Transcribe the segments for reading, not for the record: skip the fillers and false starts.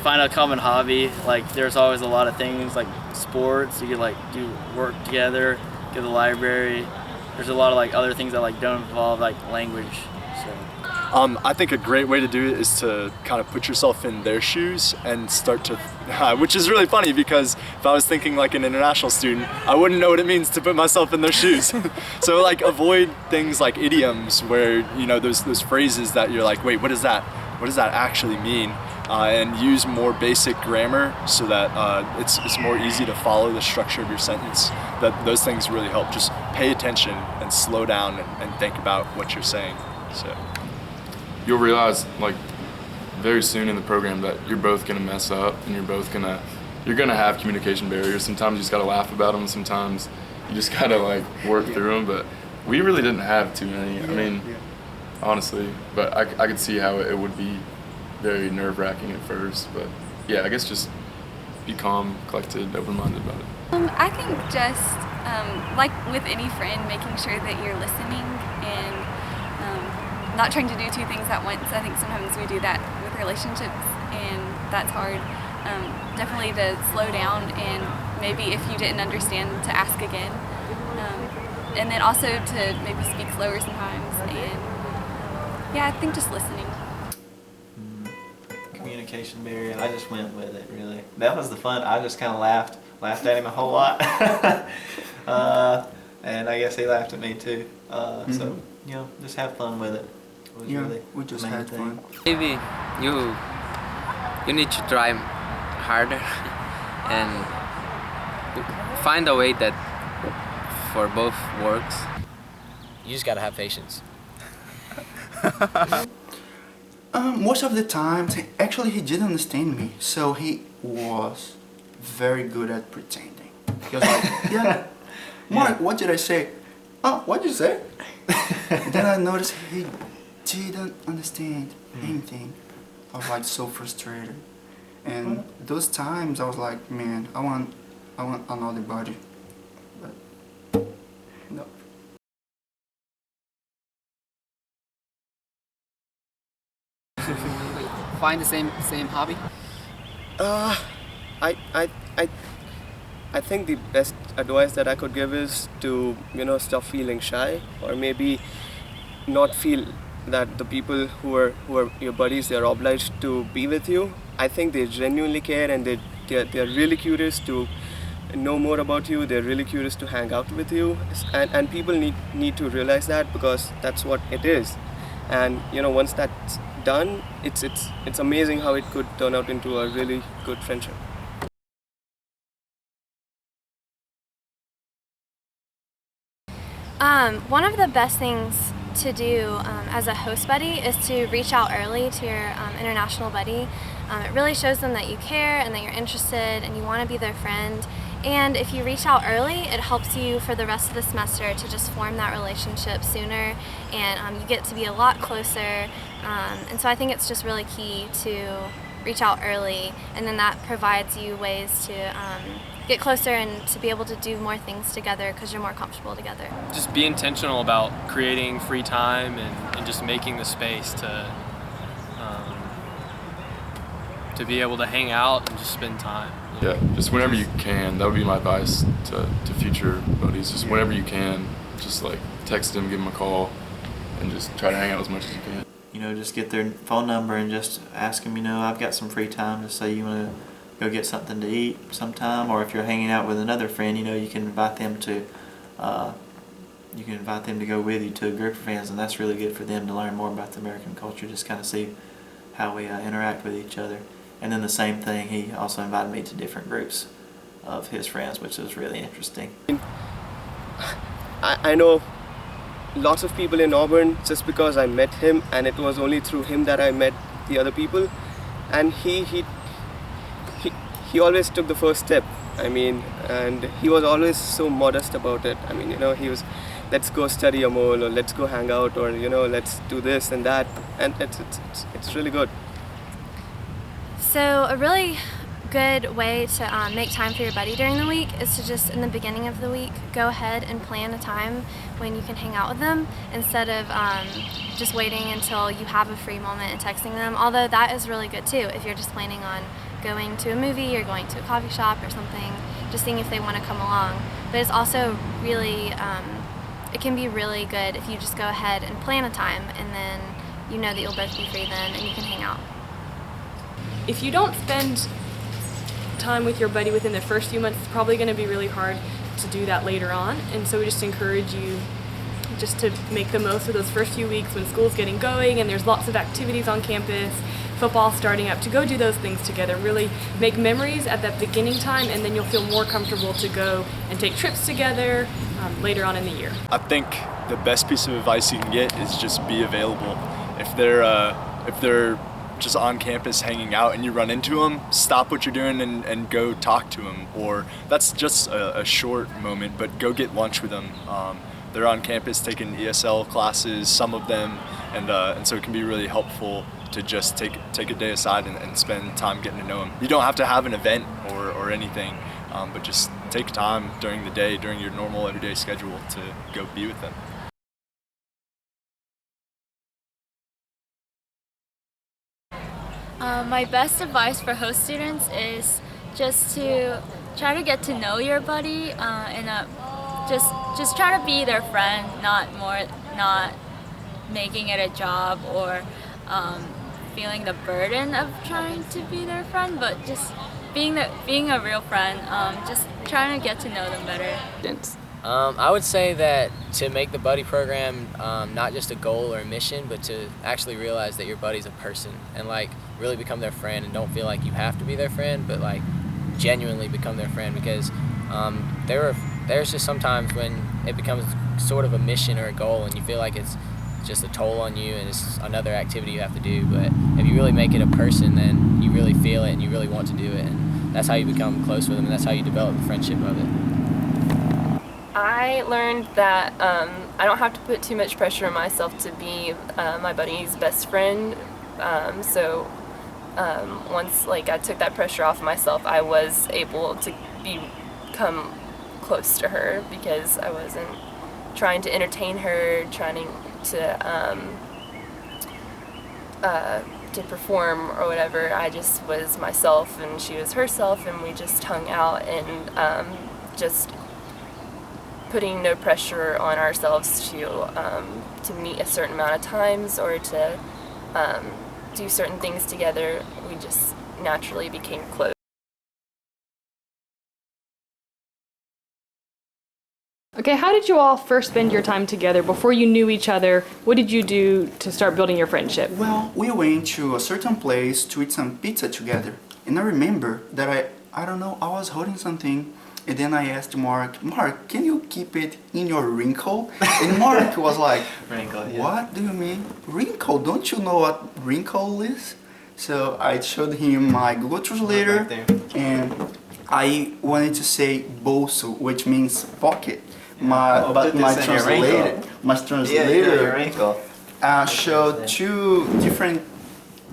find a common hobby. Like there's always a lot of things like sports. You could like do work together, go to the library. There's a lot of like other things that like don't involve like language. So. I think a great way to do it is to kind of put yourself in their shoes and start to, which is really funny because if I was thinking like an international student, I wouldn't know what it means to put myself in their shoes. So like avoid things like idioms where, you know, those phrases that you're like, wait, what does that actually mean? And use more basic grammar so that it's more easy to follow the structure of your sentence. That those things really help. Just pay attention and slow down and think about what you're saying. So. You'll realize like very soon in the program that you're both gonna mess up and you're gonna have communication barriers. Sometimes you just gotta laugh about them. Sometimes you just gotta like work through them. But we really didn't have too many. I mean, honestly, but I could see how it would be very nerve-wracking at first. But yeah, I guess just be calm, collected, open-minded about it. I think just like with any friend, making sure that you're listening and not trying to do two things at once. I think sometimes we do that with relationships and that's hard. Definitely to slow down and maybe if you didn't understand to ask again. And then also to maybe speak slower sometimes and yeah, I think just listening. Communication barrier, I just went with it really. That was the fun. I just kind of laughed at him a whole lot. And I guess he laughed at me too. So, you know, just have fun with it. Yeah, really we just had fun. Maybe you need to try harder and find a way that for both works. You just gotta have patience. Most of the times, actually he didn't understand me, so he was very good at pretending. He was like, yeah, Mark, what did I say? Oh, what did you say? Then I noticed he didn't understand anything. I was like so frustrated. And those times I was like, man, I want another body. But no. Find the same hobby? I think the best advice that I could give is to, you know, stop feeling shy, or maybe not feel that the people who are your buddies, they're obliged to be with you. I think they genuinely care and they're really curious to know more about you. They're really curious to hang out with you, and people need to realize that, because that's what it is. And you know, once that's done, it's amazing how it could turn out into a really good friendship. One of the best things to do as a host buddy is to reach out early to your international buddy. It really shows them that you care and that you're interested and you want to be their friend. And if you reach out early, it helps you for the rest of the semester to just form that relationship sooner, and you get to be a lot closer. And so I think it's just really key to reach out early, and then that provides you ways to get closer and to be able to do more things together because you're more comfortable together. Just be intentional about creating free time and just making the space to be able to hang out and just spend time. Yeah, just whenever you can. That would be my advice to future buddies. Just whenever you can, just like text them, give them a call, and just try to hang out as much as you can. You know, just get their phone number and just ask them, you know, I've got some free time, just say you want to go get something to eat sometime, or if you're hanging out with another friend, you know, you can invite them to go with you to a group of friends, and that's really good for them to learn more about the American culture, just kind of see how we interact with each other. And then the same thing, he also invited me to different groups of his friends, which was really interesting. I know lots of people in Auburn just because I met him, and it was only through him that I met the other people, and he always took the first step. I mean, and he was always so modest about it. I mean, you know, he was, let's go study a mole, or let's go hang out, or you know, let's do this and that, and it's really good. So a really good way to make time for your buddy during the week is to just, in the beginning of the week, go ahead and plan a time when you can hang out with them instead of just waiting until you have a free moment and texting them, although that is really good too if you're just planning on going to a movie or going to a coffee shop or something, just seeing if they want to come along. But it's also really, it can be really good if you just go ahead and plan a time, and then you know that you'll both be free then and you can hang out. If you don't spend time with your buddy within the first few months, it's probably going to be really hard to do that later on. And so we just encourage you just to make the most of those first few weeks when school's getting going and there's lots of activities on campus, football starting up, to go do those things together. Really make memories at that beginning time, and then you'll feel more comfortable to go and take trips together later on in the year. I think the best piece of advice you can get is just be available. If they're just on campus hanging out and you run into them, stop what you're doing and go talk to them. Or that's just a short moment, but go get lunch with them. They're on campus taking ESL classes, some of them, and so it can be really helpful to just take a day aside and spend time getting to know them. You don't have to have an event or anything, but just take time during the day, during your normal everyday schedule, to go be with them. My best advice for host students is just to try to get to know your buddy and just try to be their friend, not making it a job or feeling the burden of trying to be their friend, but just being a real friend, just trying to get to know them better. I would say that to make the buddy program not just a goal or a mission, but to actually realize that your buddy's a person and like really become their friend, and don't feel like you have to be their friend, but like genuinely become their friend, because there's just sometimes when it becomes sort of a mission or a goal and you feel like it's just a toll on you and it's another activity you have to do. But if you really make it a person, then you really feel it and you really want to do it, and that's how you become close with them, and that's how you develop the friendship of it. I learned that I don't have to put too much pressure on myself to be my buddy's best friend. So once I took that pressure off of myself, I was able to become close to her, because I wasn't trying to entertain her, trying to perform or whatever. I just was myself and she was herself, and we just hung out and just putting no pressure on ourselves to meet a certain amount of times or to do certain things together. We just naturally became close. Okay, how did you all first spend your time together before you knew each other? What did you do to start building your friendship? Well, we went to a certain place to eat some pizza together. And I remember that I don't know, I was holding something, and then I asked Mark, can you keep it in your wrinkle? And Mark was like, wrinkle, yeah. What do you mean? Wrinkle? Don't you know what wrinkle is? So I showed him my Google Translator, and I wanted to say bolso, which means pocket. But my translator showed two different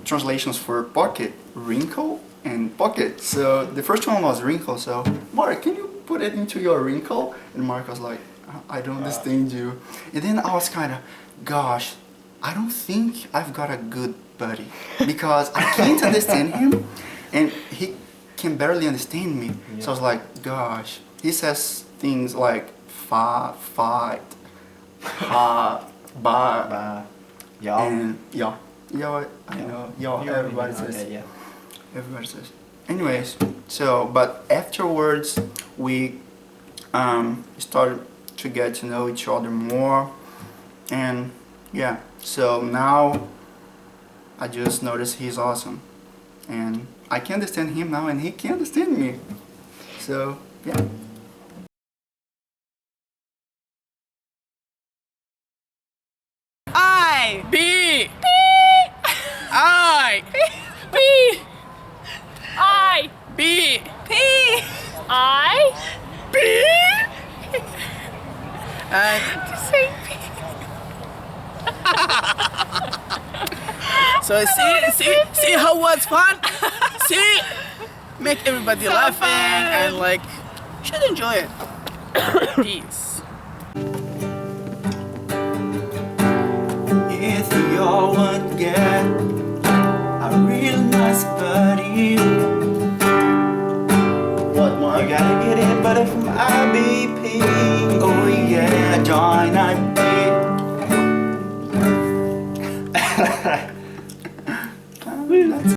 translations for pocket, wrinkle and pocket. So the first one was wrinkle. So Mark, can you put it into your wrinkle? And Mark was like, I don't understand you. And then I was kind of, gosh, I don't think I've got a good buddy, because I can't understand him and he can barely understand me. Yeah. So I was like, gosh, he says things like fight, ba, y'all, and y'all, I know, y'all, everybody says. Okay, yeah. Everybody says. Anyways, but afterwards we started to get to know each other more, and yeah, so now I just noticed he's awesome, and I can understand him now and he can understand me. So yeah. I B I B I B P I B say P. So see how was fun? See, make everybody So laughing fun. and should enjoy it. Peace. If you all want to get a real nice buddy, MVP. Oh yeah, join